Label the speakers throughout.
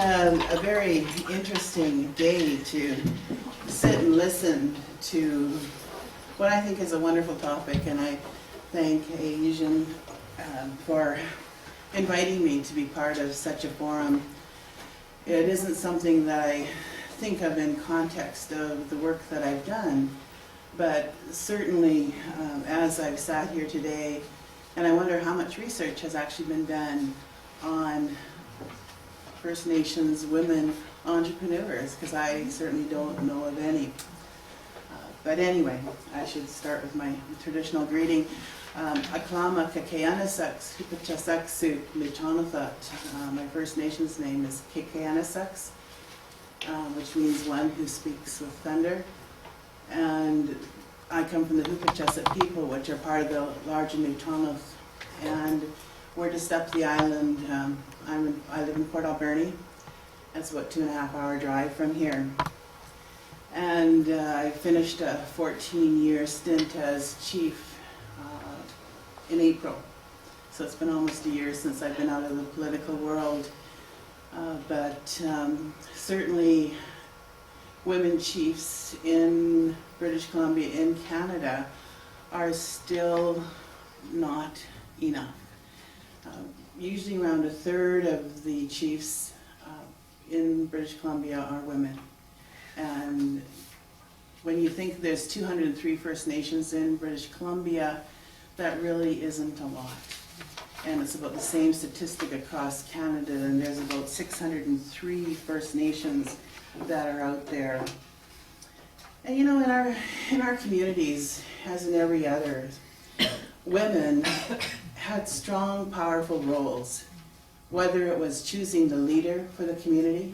Speaker 1: a very interesting day to sit and listen to what I think is a wonderful topic, and I thank Aegean for inviting me to be part of such a forum. It isn't something that I think of in context of the work that I've done, but certainly as I've sat here today, and I wonder how much research has actually been done on First Nations women entrepreneurs, because I certainly don't know of any. But anyway, I should start with my traditional greeting. Aklama Kakeanasaks, Hipachasaksu, Lichanathat. My First Nations name is Kakeanasaks, which means one who speaks with thunder. And I come from the Hupachasat people, which are part of the larger Newtonoth. And we're just up the island. I live in Port Alberni. That's about 2.5 hour drive from here. And I finished a 14-year stint as chief in April. So it's been almost a year since I've been out of the political world. But certainly women chiefs in British Columbia, in Canada, are still not enough. Usually around 1/3 of the chiefs in British Columbia are women. And when you think there's 203 First Nations in British Columbia, that really isn't a lot. And it's about the same statistic across Canada, and there's about 603 First Nations that are out there. And you know, in our communities, as in every other, women had strong, powerful roles, whether it was choosing the leader for the community,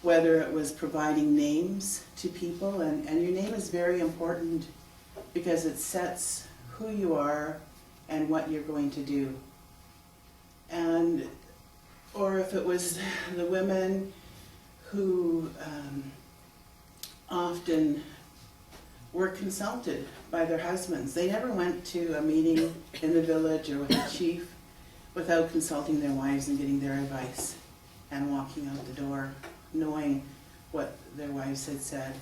Speaker 1: whether it was providing names to people, and your name is very important because it sets who you are and what you're going to do. And, or if it was the women who often were consulted by their husbands. They never went to a meeting in the village or with a chief without consulting their wives and getting their advice and walking out the door knowing what their wives had said.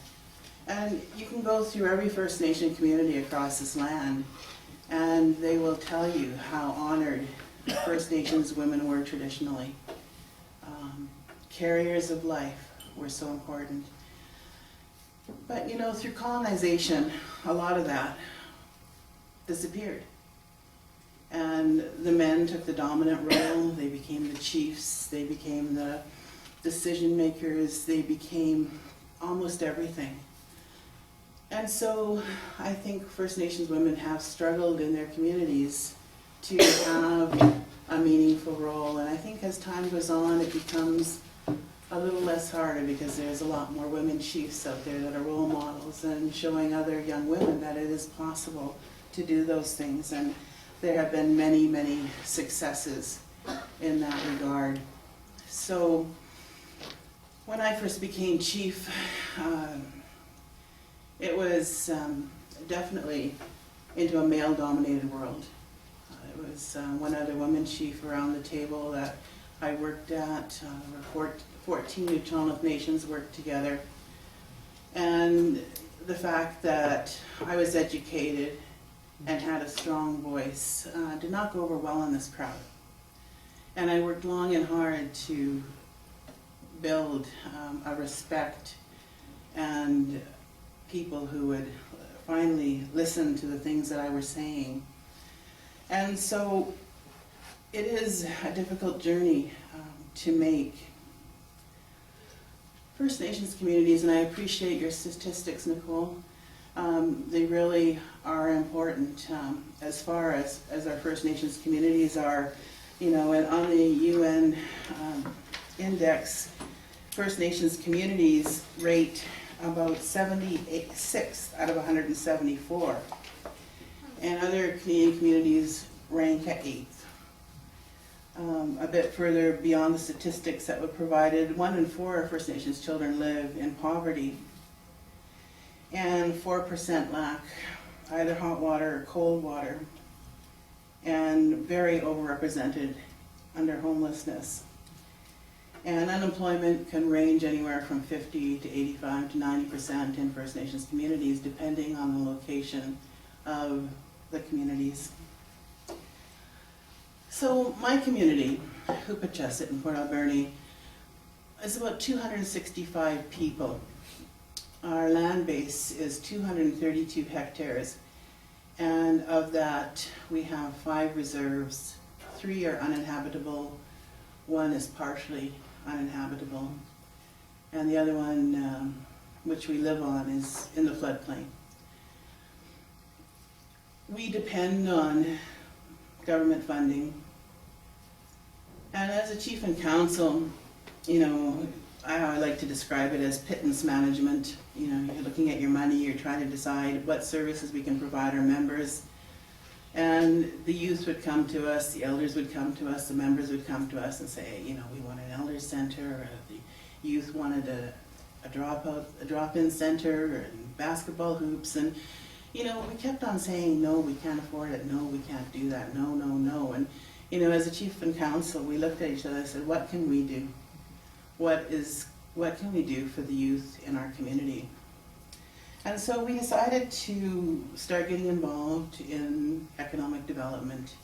Speaker 1: And you can go through every First Nation community across this land and they will tell you how honored First Nations women were traditionally. Carriers of life were so important. But you know, through colonization, a lot of that disappeared. And the men took the dominant role, they became the chiefs, they became the decision makers, they became almost everything. And so I think First Nations women have struggled in their communities to have a meaningful role. And I think as time goes on, it becomes a little less harder because there's a lot more women chiefs out there that are role models and showing other young women that it is possible to do those things. And there have been many, many successes in that regard. So when I first became chief, it was definitely into a male-dominated world. It was one other woman chief around the table that I worked at. 14 Newtonoth nations worked together. And the fact that I was educated and had a strong voice did not go over well in this crowd. And I worked long and hard to build a respect and people who would finally listen to the things that I was saying. And so it is a difficult journey to make. First Nations communities, and I appreciate your statistics, Nicole, they really are important as far as our First Nations communities are. You know, and on the UN index, First Nations communities rate about 76 out of 174. And other Canadian communities rank at 8th. A bit further beyond the statistics that were provided, 1 in 4 First Nations children live in poverty, and 4% lack either hot water or cold water, and very overrepresented under homelessness. And unemployment can range anywhere from 50 to 85 to 90% in First Nations communities, depending on the location of the communities. So my community, Hoopachesset in Port Alberni, is about 265 people. Our land base is 232 hectares, and of that we have 5 reserves. 3 are uninhabitable, 1 is partially uninhabitable, and the other one, which we live on, is in the floodplain. We depend on government funding, and as a chief and council, you know, I like to describe it as pittance management. You know, you're looking at your money, you're trying to decide what services we can provide our members. And the youth would come to us, the elders would come to us, the members would come to us and say, you know, we want an elders center, or the youth wanted a drop-in center, and basketball hoops, and you know, we kept on saying, no, we can't afford it, no, we can't do that, no, no, no. And you know, as a chief and council, we looked at each other and said, what can we do? What can we do for the youth in our community? And so we decided to start getting involved in economic development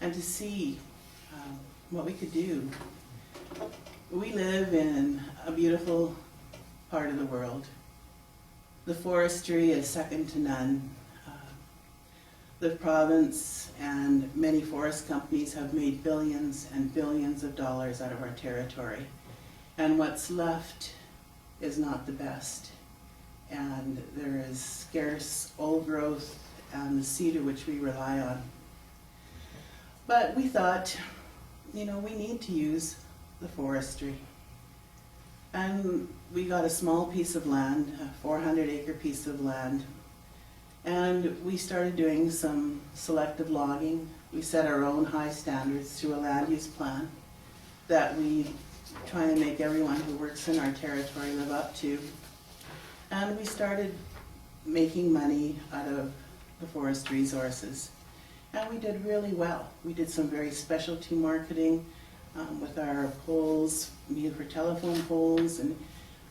Speaker 1: and to see what we could do. We live in a beautiful part of the world. The forestry is second to none. The province and many forest companies have made billions and billions of dollars out of our territory. And what's left is not the best. And there is scarce old growth and the cedar which we rely on. But we thought, you know, we need to use the forestry. And we got a small piece of land, a 400-acre piece of land, and we started doing some selective logging. We set our own high standards through a land use plan that we try and make everyone who works in our territory live up to. And we started making money out of the forest resources. And we did really well. We did some very specialty marketing with our poles, for telephone poles, and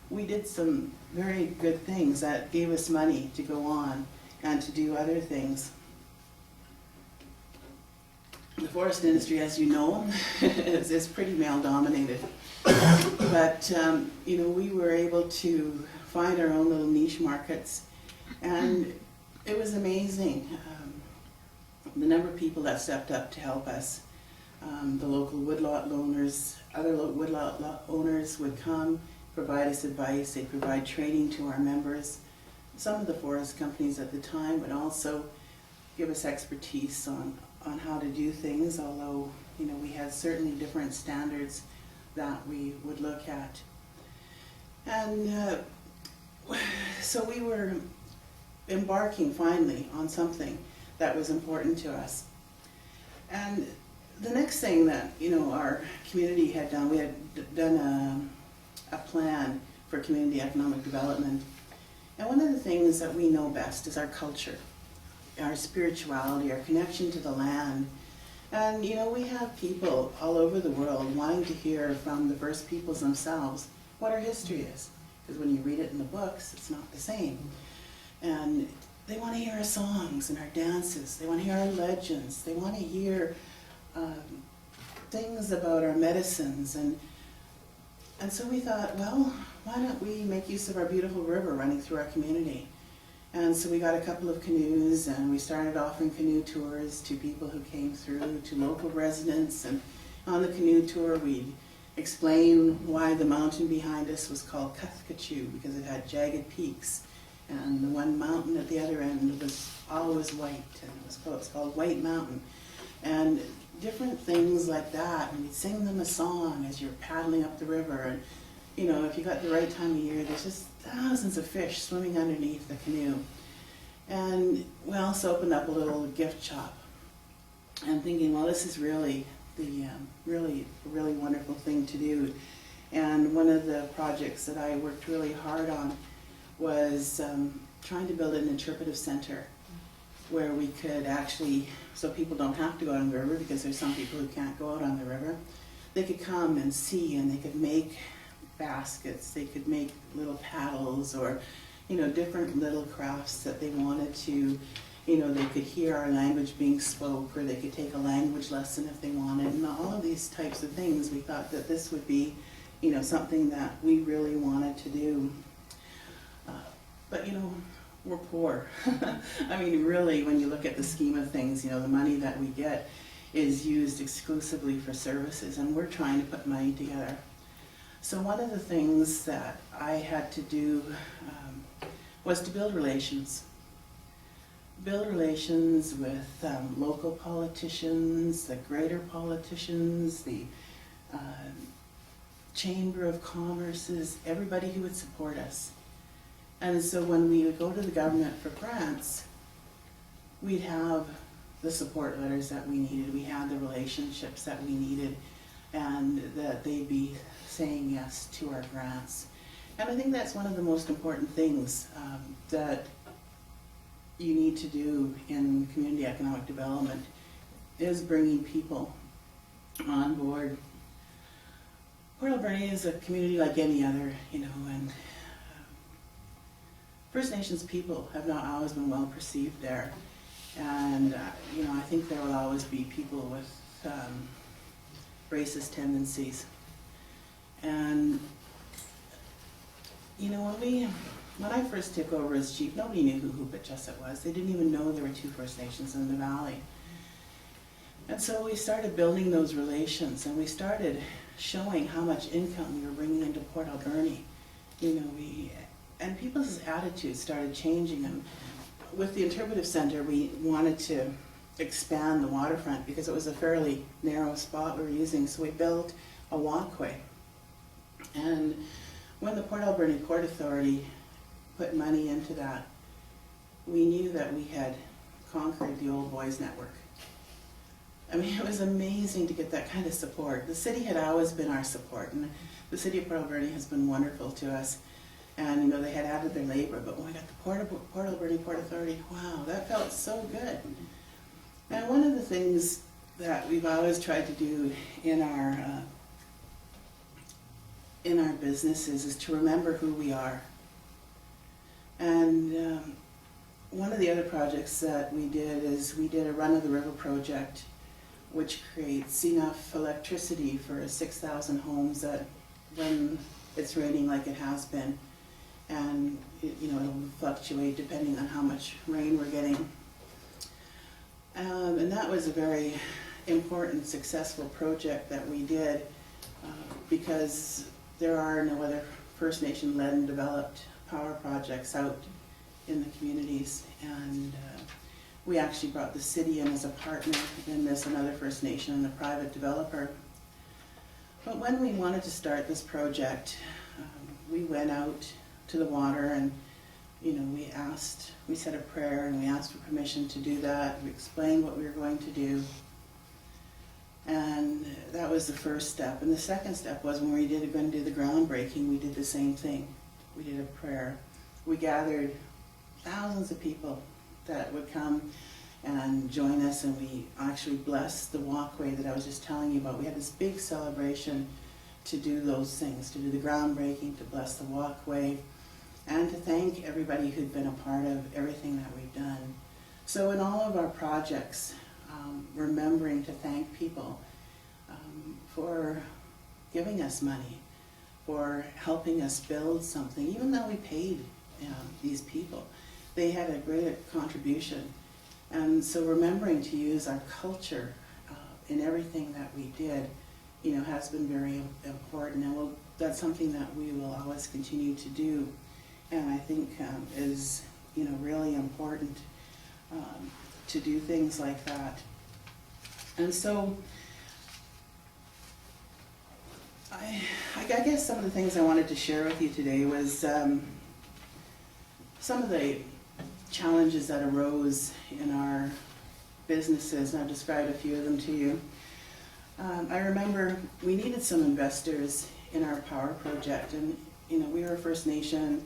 Speaker 1: we did some very good things that gave us money to go on and to do other things. The forest industry, as you know, is pretty male dominated. But you know, we were able to find our own little niche markets, and it was amazing the number of people that stepped up to help us. The local woodlot owners, other woodlot owners would come, provide us advice, they'd provide training to our members. Some of the forest companies at the time would also give us expertise on how to do things, although you know, we had certainly different standards that we would look at. And so we were embarking finally on something that was important to us. And the next thing that, you know, our community had done, we had done a plan for community economic development. And one of the things that we know best is our culture, our spirituality, our connection to the land. And you know, we have people all over the world wanting to hear from the First Peoples themselves what our history is. Because when you read it in the books, it's not the same. And they want to hear our songs and our dances. They want to hear our legends. They want to hear things about our medicines. And so we thought, well, why don't we make use of our beautiful river running through our community? And so we got a couple of canoes, and we started offering canoe tours to people who came through, to local residents. And on the canoe tour, we'd explain why the mountain behind us was called Cuthkachu, because it had jagged peaks. And the one mountain at the other end was always white, and it was called White Mountain. And different things like that, and we'd sing them a song as you're paddling up the river. And you know, if you got the right time of year, there's just thousands of fish swimming underneath the canoe. And we also opened up a little gift shop, and thinking, well, this is really the really wonderful thing to do. And one of the projects that I worked really hard on was trying to build an interpretive center where we could actually, so people don't have to go on the river, because there's some people who can't go out on the river, they could come and see, and they could make baskets, they could make little paddles, or different little crafts that they wanted to. They could hear our language being spoke, or they could take a language lesson if they wanted, and all of these types of things. We thought that this would be something that we really wanted to do. But we're poor. I mean, really, when you look at the scheme of things, the money that we get is used exclusively for services, and we're trying to put money together. So one of the things that I had to do was to build relations. Build relations with local politicians, the greater politicians, the Chamber of Commerce's, everybody who would support us. And so when we would go to the government for grants, we'd have the support letters that we needed, we had the relationships that we needed, and that they'd be saying yes to our grants. And I think that's one of the most important things that you need to do in community economic development, is bringing people on board. Port Alberni is a community like any other, and First Nations people have not always been well perceived there. And, I think there will always be people with racist tendencies. And, when I first took over as chief, nobody knew who Hoopitchesset was. They didn't even know there were 2 First Nations in the valley. And so we started building those relations, and we started showing how much income we were bringing into Port Alberni. And people's attitudes started changing. And with the Interpretive Center, we wanted to expand the waterfront because it was a fairly narrow spot we were using, so we built a walkway. And when the Port Alberni Port Authority put money into that, we knew that we had conquered the old boys network. I mean, it was amazing to get that kind of support. The city had always been our support, and the city of Port Alberni has been wonderful to us. And they had added their labor, but when we got the Port Alberni Port Authority, wow, that felt so good. And one of the things that we've always tried to do in our businesses is to remember who we are. And one of the other projects that we did is we did a Run of the River project, which creates enough electricity for 6,000 homes that when it's raining like it has been, and it'll fluctuate depending on how much rain we're getting. And that was a very important, successful project that we did because there are no other First Nation led and developed power projects out in the communities. And we actually brought the city in as a partner in this, another First Nation and a private developer. But when we wanted to start this project, we went out to the water, and we said a prayer, and we asked for permission to do that. We explained what we were going to do, and that was the first step. And the second step was when we were going to do the groundbreaking, we did the same thing. We did a prayer. We gathered thousands of people that would come and join us, and we actually blessed the walkway that I was just telling you about. We had this big celebration to do those things, to do the groundbreaking, to bless the walkway, and to thank everybody who'd been a part of everything that we've done. So in all of our projects, remembering to thank people for giving us money, for helping us build something, even though we paid these people. They had a great contribution. And so remembering to use our culture in everything that we did, has been very important. And that's something that we will always continue to do. And I think is, really important to do things like that. And so I guess some of the things I wanted to share with you today was some of the challenges that arose in our businesses, and I've described a few of them to you. I remember we needed some investors in our power project, and we were a First Nation.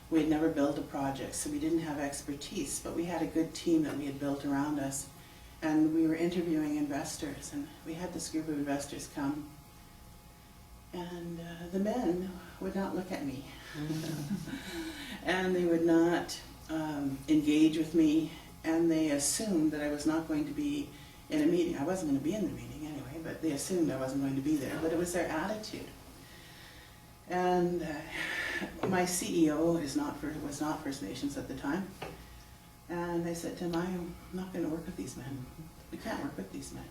Speaker 1: We had never built a project, so we didn't have expertise, but we had a good team that we had built around us, and we were interviewing investors, and we had this group of investors come, And the men would not look at me. And they would not engage with me, and they assumed that I was not going to be in a meeting. I wasn't going to be in the meeting anyway, but they assumed I wasn't going to be there, but it was their attitude. And my CEO was not First Nations at the time, and I said to him, I'm not going to work with these men. We can't work with these men.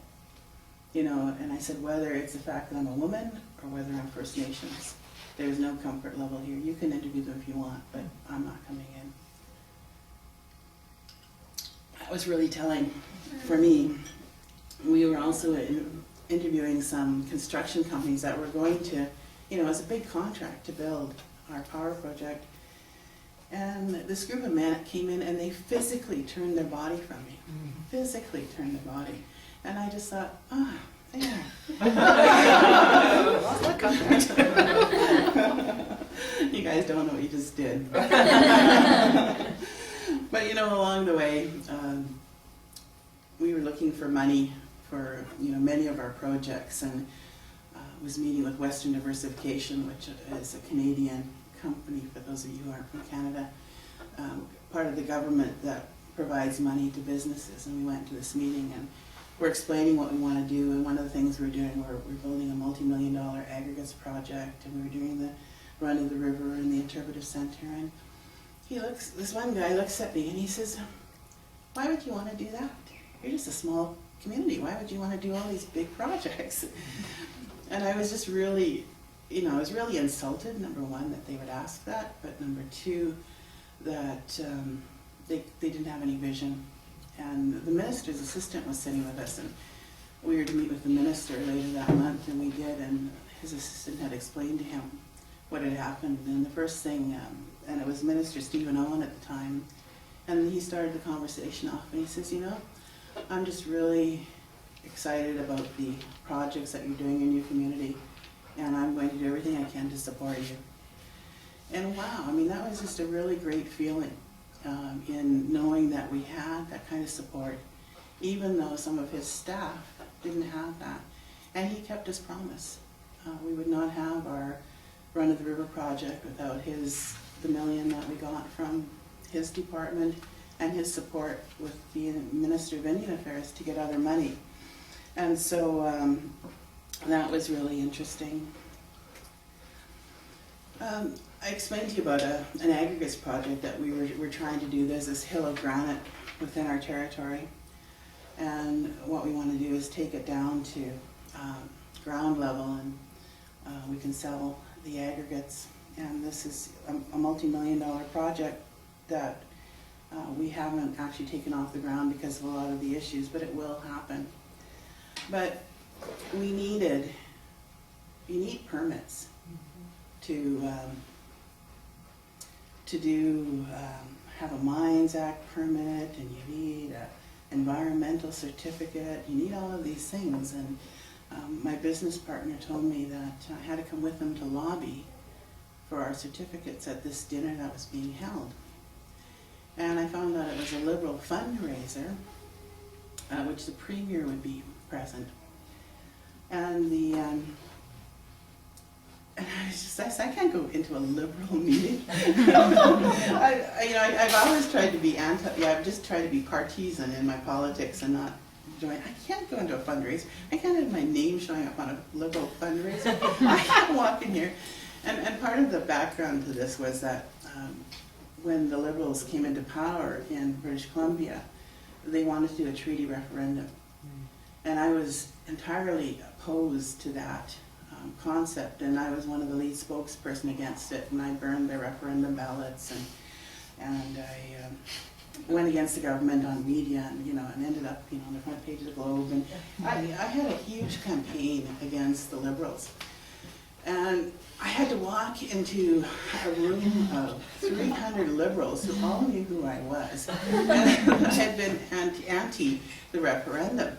Speaker 1: You know, and I said, whether it's the fact that I'm a woman or whether I'm First Nations, there's no comfort level here. You can interview them if you want, but I'm not coming in. That was really telling for me. We were also interviewing some construction companies that were going to, you know, it was a big contract to build our power project. And this group of men came in and they physically turned their body from me. Physically turned their body. And I just thought, ah, there. Lost that contract. You guys don't know what you just did. But you know, along the way, we were looking for money for, you know, many of our projects, and was meeting with Western Diversification, which is a Canadian company, for those of you who aren't from Canada, part of the government that provides money to businesses. And we went to this meeting and we're explaining what we want to do, and one of the things we're doing, we're building a multi-million-dollar aggregates project, and we were doing the run of the river and the interpretive center. And this one guy looks at me and he says, why would you want to do that? You're just a small community. Why would you want to do all these big projects? And I was just really, you know, I was really insulted, number one, that they would ask that, but number two, that they didn't have any vision. And the minister's assistant was sitting with us, and we were to meet with the minister later that month, and we did, and his assistant had explained to him what had happened. And the first thing, and it was Minister Stephen Owen at the time, and he started the conversation off, and he says, you know, I'm just really excited about the projects that you're doing in your community, and I'm going to do everything I can to support you. And wow, I mean, that was just a really great feeling in knowing that we had that kind of support, even though some of his staff didn't have that. And he kept his promise. We would not have our Run of the River project without the million that we got from his department and his support with the Minister of Indian Affairs to get other money. And so that was really interesting. I explained to you about an aggregates project that we're trying to do. There's this hill of granite within our territory, and what we want to do is take it down to ground level, and we can sell the aggregates. And this is a multi-million-dollar project that we haven't actually taken off the ground because of a lot of the issues, but it will happen. But you need permits to have a Mines Act permit, and you need an environmental certificate. You need all of these things, and my business partner told me that I had to come with them to lobby for our certificates at this dinner that was being held. And I found out it was a Liberal fundraiser, which the Premier would be present. And and I can't go into a Liberal meeting. I've always tried to be I've just tried to be partisan in my politics and not join. I can't go into a fundraiser. I can't have my name showing up on a Liberal fundraiser. I can't walk in here. And part of the background to this was that when the Liberals came into power in British Columbia, they wanted to do a treaty referendum. And I was entirely opposed to that concept, and I was one of the lead spokesperson against it, and I burned their referendum ballots, and I went against the government on media, and ended up on the front page of the Globe, and I had a huge campaign against the Liberals. And I had to walk into a room of 300 Liberals who all knew who I was, and I had been anti the referendum.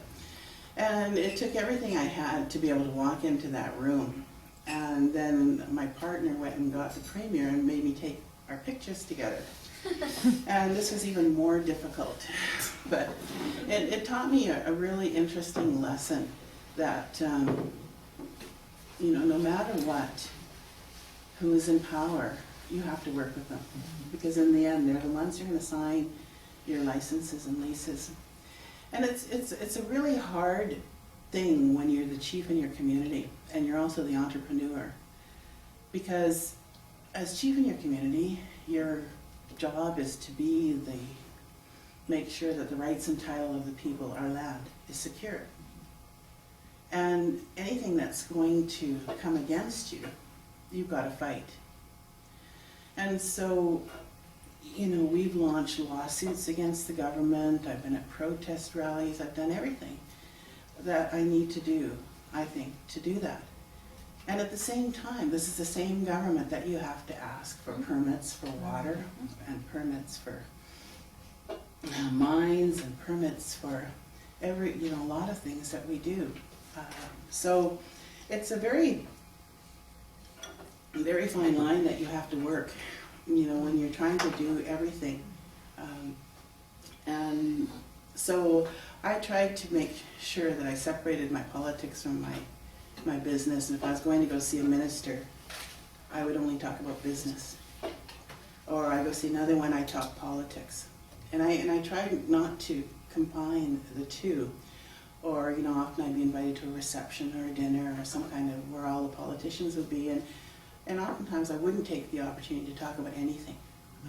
Speaker 1: And it took everything I had to be able to walk into that room. And then my partner went and got the Premier and made me take our pictures together. And this was even more difficult. But it taught me a really interesting lesson that no matter what, who's in power, you have to work with them. Because in the end, they're the ones who are going to sign your licenses and leases. And it's a really hard thing when you're the chief in your community and you're also the entrepreneur. Because as chief in your community, your job is to make sure that the rights and title of the people, our land, is secure. And anything that's going to come against you, you've got to fight. And so, we've launched lawsuits against the government. I've been at protest rallies. I've done everything that I need to do, I think, to do that. And at the same time, this is the same government that you have to ask for permits for water and permits for mines and permits for a lot of things that we do. So it's a very, very fine line that you have to work, when you're trying to do everything. And so I tried to make sure that I separated my politics from my business. And if I was going to go see a minister, I would only talk about business. Or I go see another one, I talk politics. And I tried not to combine the two. Or, often I'd be invited to a reception or a dinner or some kind of where all the politicians would be. And oftentimes I wouldn't take the opportunity to talk about anything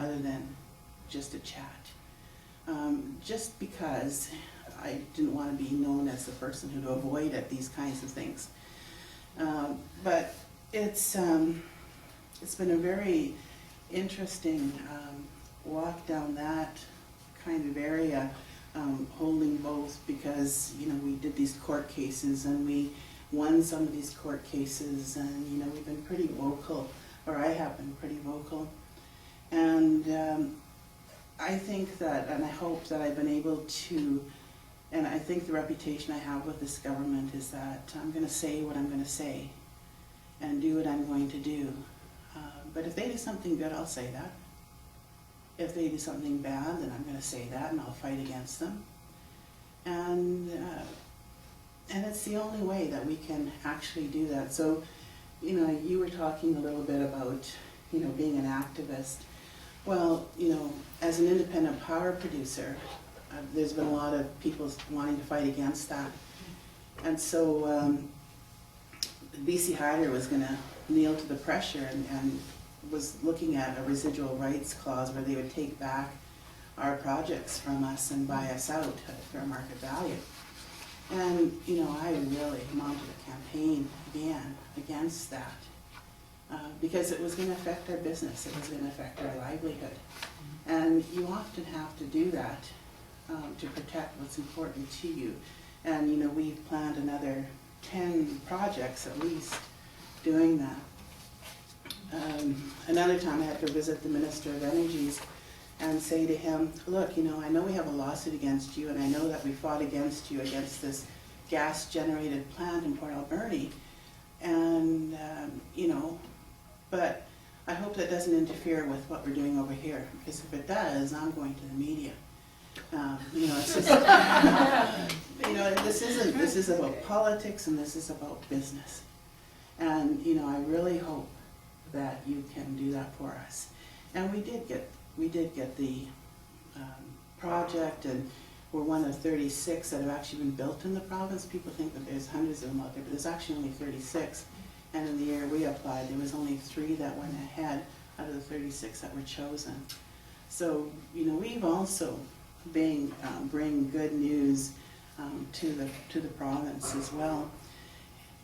Speaker 1: other than just a chat. Just because I didn't want to be known as the person who'd avoid at these kinds of things. But it's been a very interesting walk down that kind of area, holding both, because we did these court cases and we won some of these court cases, and we've been pretty vocal, or I have been pretty vocal, and I think that, and I hope that I've been able to, and I think the reputation I have with this government is that I'm going to say what I'm going to say and do what I'm going to do. But if they do something good, I'll say that. If they do something bad, then I'm going to say that and I'll fight against them. And it's the only way that we can actually do that. So, you were talking a little bit about, being an activist. Well, as an independent power producer, there's been a lot of people wanting to fight against that. And so BC Hydro was going to kneel to the pressure and was looking at a residual rights clause where they would take back our projects from us and buy us out at fair market value. And, I really mounted a campaign again against that because it was going to affect our business, it was going to affect our livelihood. And you often have to do that to protect what's important to you. And, we've planned another 10 projects at least doing that. Another time I had to visit the Minister of Energies and say to him, look, I know we have a lawsuit against you, and I know that we fought against you against this gas-generated plant in Port Alberni, and, but I hope that doesn't interfere with what we're doing over here, because if it does, I'm going to the media. It's just, this is about politics and this is about business. And, I really hope that you can do that for us. And we did get the project, and we're one of 36 that have actually been built in the province. People think that there's hundreds of them out there, but there's actually only 36. And in the year we applied, there was only 3 that went ahead out of the 36 that were chosen. So, we've also bring good news to the province as well.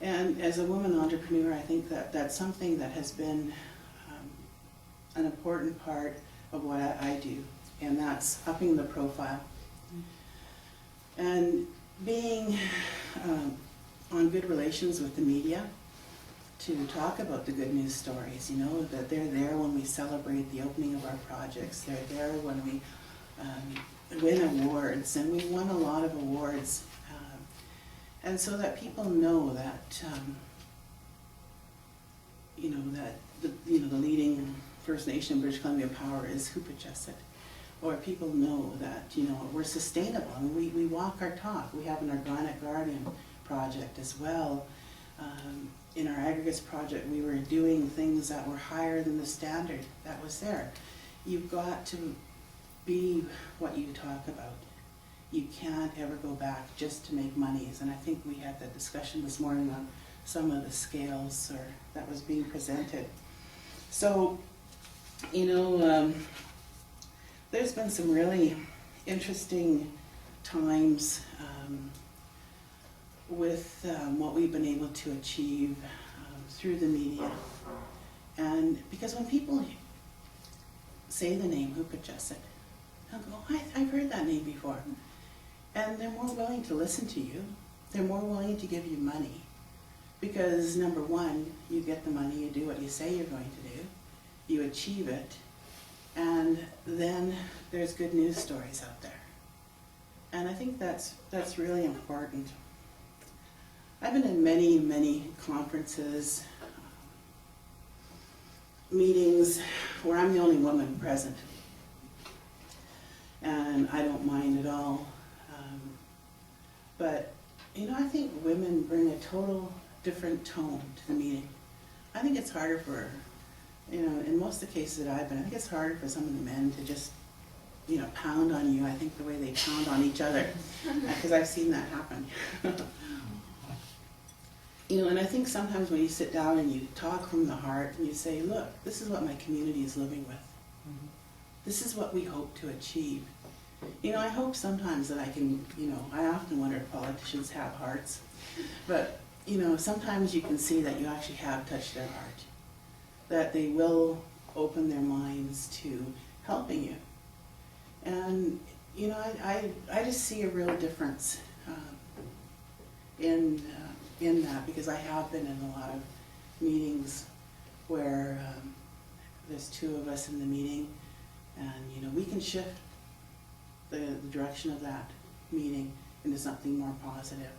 Speaker 1: And as a woman entrepreneur, I think that that's something that has been an important part of what I do, and that's upping the profile. And being on good relations with the media to talk about the good news stories, that they're there when we celebrate the opening of our projects, they're there when we win awards, and we won a lot of awards. And so that people know that, that the leading First Nation in British Columbia power is Hupachesit, or people know that we're sustainable. I mean, we walk our talk. We have an organic garden project as well, in our aggregates project, we were doing things that were higher than the standard that was there. You've got to be what you talk about. You can't ever go back just to make monies. And I think we had that discussion this morning on some of the scales that was being presented. So, you know, there's been some really interesting times with what we've been able to achieve through the media. And because when people say the name Hookajussett, they'll go, I've heard that name before. And they're more willing to listen to you. They're more willing to give you money. Because number one, you get the money, you do what you say you're going to do, you achieve it, and then there's good news stories out there. And I think that's really important. I've been in many, many conferences, meetings where I'm the only woman present. And I don't mind at all. But, you know, I think women bring a total different tone to the meeting. I think it's harder for, you know, in most of the cases that I've been, I think it's harder for some of the men to just, you know, pound on you. I think the way they pound on each other, because I've seen that happen. You know, and I think sometimes when you sit down and you talk from the heart and you say, look, this is what my community is living with. This is what we hope to achieve. You know, I hope sometimes that I can, you know, I often wonder if politicians have hearts, but, you know, sometimes you can see that you actually have touched their heart, that they will open their minds to helping you. And, you know, I just see a real difference in that, because I have been in a lot of meetings where there's two of us in the meeting, and, you know, we can shift the direction of that meeting into something more positive,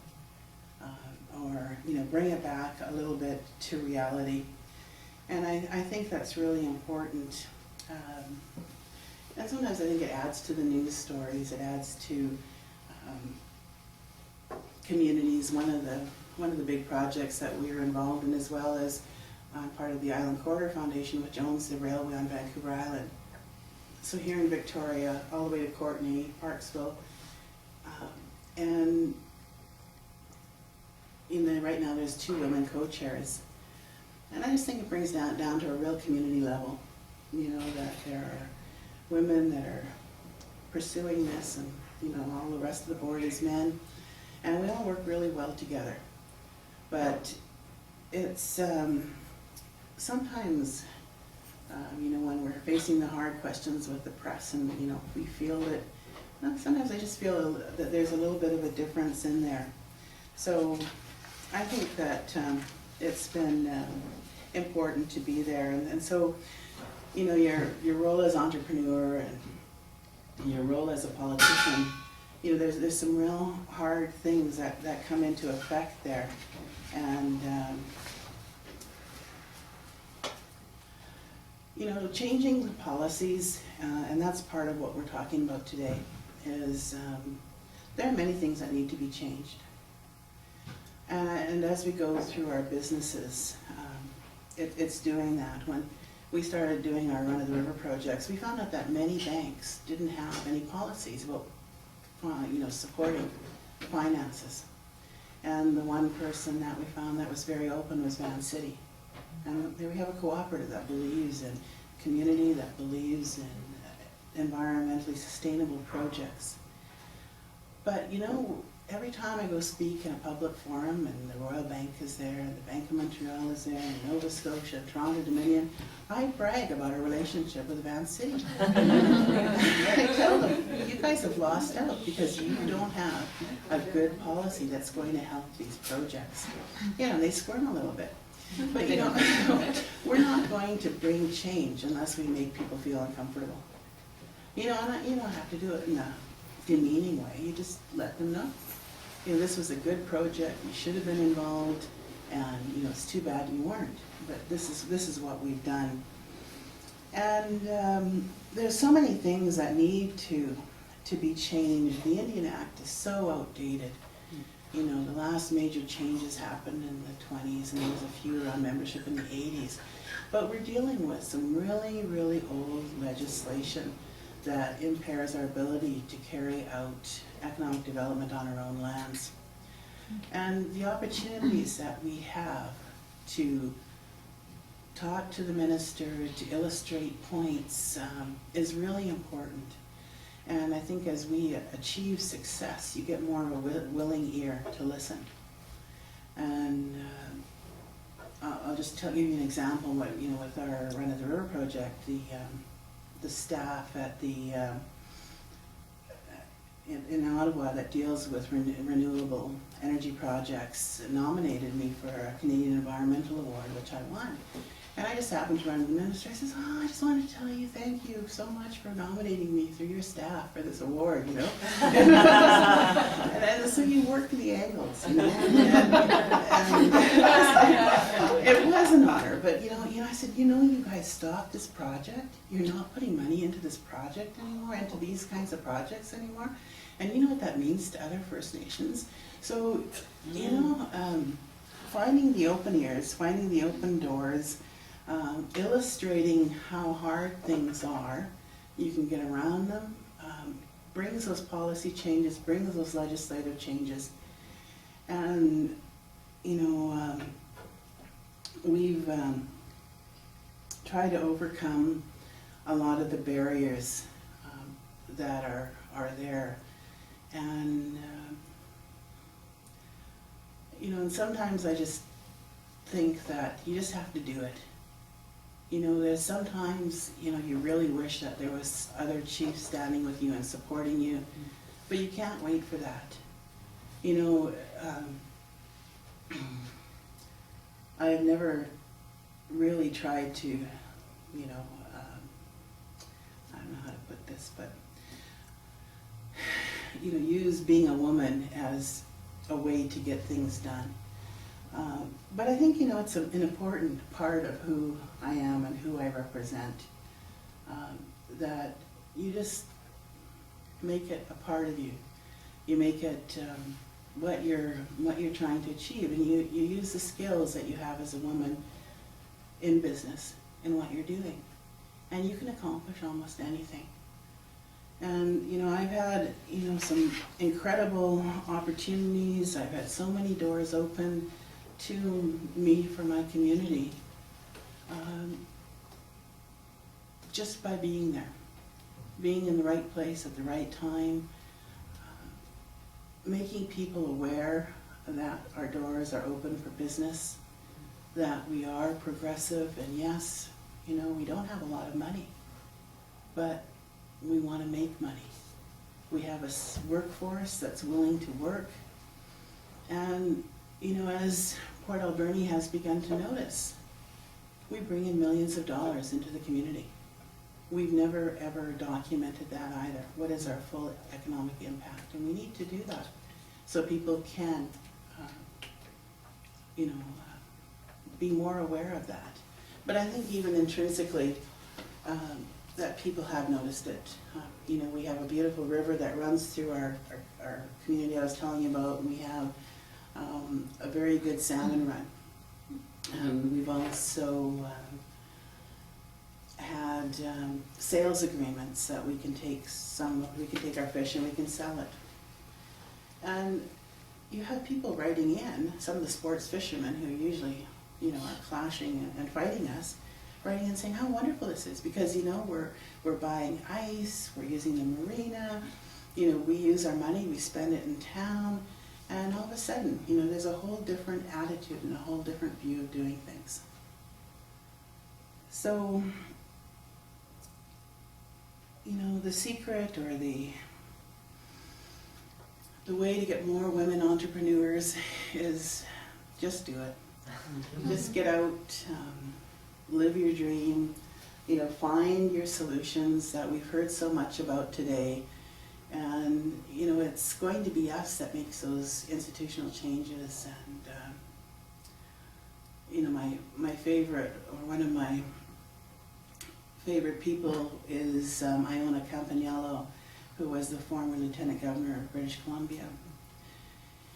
Speaker 1: or, you know, bring it back a little bit to reality. And I think that's really important. And sometimes I think it adds to the news stories, it adds to communities. One of the big projects that we were involved in, as well as part of the Island Corridor Foundation, which owns the railway on Vancouver Island. So here in Victoria, all the way to Courtenay, Parksville, and right now there's 2 women co-chairs. And I just think it brings down to a real community level, you know, that there are women that are pursuing this, and, you know, all the rest of the board is men, and we all work really well together. But it's sometimes, you know, when we're facing the hard questions with the press, and, you know, we feel that, sometimes I just feel that there's a little bit of a difference in there. So I think that it's been important to be there. And so, you know, your role as entrepreneur and your role as a politician, you know, there's some real hard things that come into effect there. And you know, changing the policies, and that's part of what we're talking about today, is there are many things that need to be changed. And as we go through our businesses, it's doing that. When we started doing our run-of-the-river projects, we found out that many banks didn't have any policies about, you know, supporting finances. And the one person that we found that was very open was Van City. And there we have a cooperative that believes in community, that believes in environmentally sustainable projects. But, you know, every time I go speak in a public forum, and the Royal Bank is there, and the Bank of Montreal is there, and Nova Scotia, Toronto Dominion, I brag about our relationship with Van City. I tell them, you guys have lost out because you don't have a good policy that's going to help these projects. You know, they squirm a little bit. But, you know, we're not going to bring change unless we make people feel uncomfortable. You know, and you don't have to do it in a demeaning way. You just let them know. You know, this was a good project. You should have been involved, and, you know, it's too bad you weren't. But this is what we've done. And there's so many things that need to be changed. The Indian Act is so outdated. You know, the last major changes happened in the 20s, and there was a few around membership in the 80s. But we're dealing with some really, really old legislation that impairs our ability to carry out economic development on our own lands. And the opportunities that we have to talk to the minister, to illustrate points, is really important. And I think as we achieve success, you get more of a willing ear to listen. And I'll just give you an example. You know, with our Run of the River project, the staff at the in Ottawa that deals with renewable energy projects nominated me for a Canadian Environmental Award, which I won. And I just happened to run to the minister. I says, "Oh, I just wanted to tell you thank you so much for nominating me through your staff for this award, you know." and so you work the angles, you know. And it was an honor, but you know, I said, you know, you guys stop this project. You're not putting money into this project anymore, into these kinds of projects anymore. And you know what that means to other First Nations. So, you know, finding the open ears, finding the open doors, illustrating how hard things are, you can get around them, brings those policy changes, brings those legislative changes. And, you know, we've tried to overcome a lot of the barriers that are there. And, you know, and sometimes I just think that you just have to do it. You know, there's sometimes, you know, you really wish that there was other chiefs standing with you and supporting you, but you can't wait for that. You know, I've never really tried to, you know, I don't know how to put this, but, you know, use being a woman as a way to get things done. But I think, you know, it's an important part of who I am and who I represent, that you just make it a part of you. You make it what you're trying to achieve, and you use the skills that you have as a woman in business in what you're doing, and you can accomplish almost anything. And, you know, I've had, you know, some incredible opportunities. I've had so many doors open to me for my community, just by being there, being in the right place at the right time, making people aware that our doors are open for business, that we are progressive, and yes, you know, we don't have a lot of money, but we want to make money. We have a workforce that's willing to work. And, you know, as Port Alberni has begun to notice, we bring in millions of dollars into the community. We've never ever documented that either. What is our full economic impact? And we need to do that so people can, you know, be more aware of that. But I think even intrinsically, that people have noticed it. You know, we have a beautiful river that runs through our community I was telling you about, and we have a very good salmon run. We've also had sales agreements that we can take our fish and we can sell it. And you have people writing in, some of the sports fishermen who usually, you know, are clashing and fighting us, writing in saying how wonderful this is, because, you know, we're buying ice, we're using the marina, you know, we use our money, we spend it in town, and all of a sudden, you know, there's a whole different attitude and a whole different view of doing things. So, you know, the secret or the way to get more women entrepreneurs is just do it. Just get out, live your dream, you know, find your solutions that we've heard so much about today. And, you know, it's going to be us that makes those institutional changes. And, you know, my favorite, or one of my favorite people is Iona Campagnolo, who was the former Lieutenant Governor of British Columbia.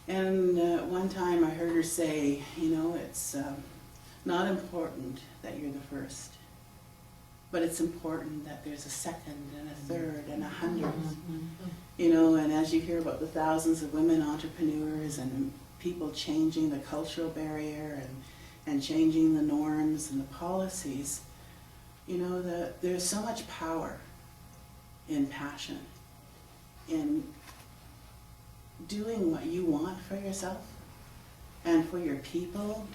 Speaker 1: And one time I heard her say, you know, it's not important that you're the first, but it's important that there's a second and a third and a hundred. You know, and as you hear about the thousands of women entrepreneurs and people changing the cultural barrier and changing the norms and the policies, you know, there's so much power in passion, in doing what you want for yourself and for your people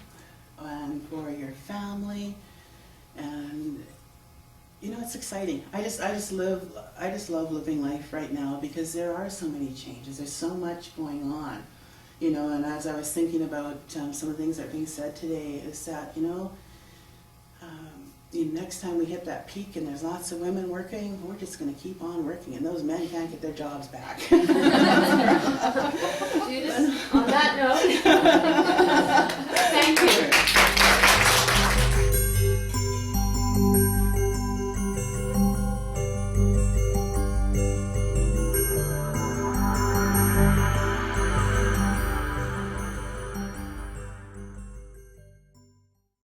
Speaker 1: and for your family. And you know, it's exciting. I just love living life right now because there are so many changes. There's so much going on, you know. And as I was thinking about some of the things that are being said today, is that the next time we hit that peak and there's lots of women working, we're just going to keep on working, and those men can't get their jobs back.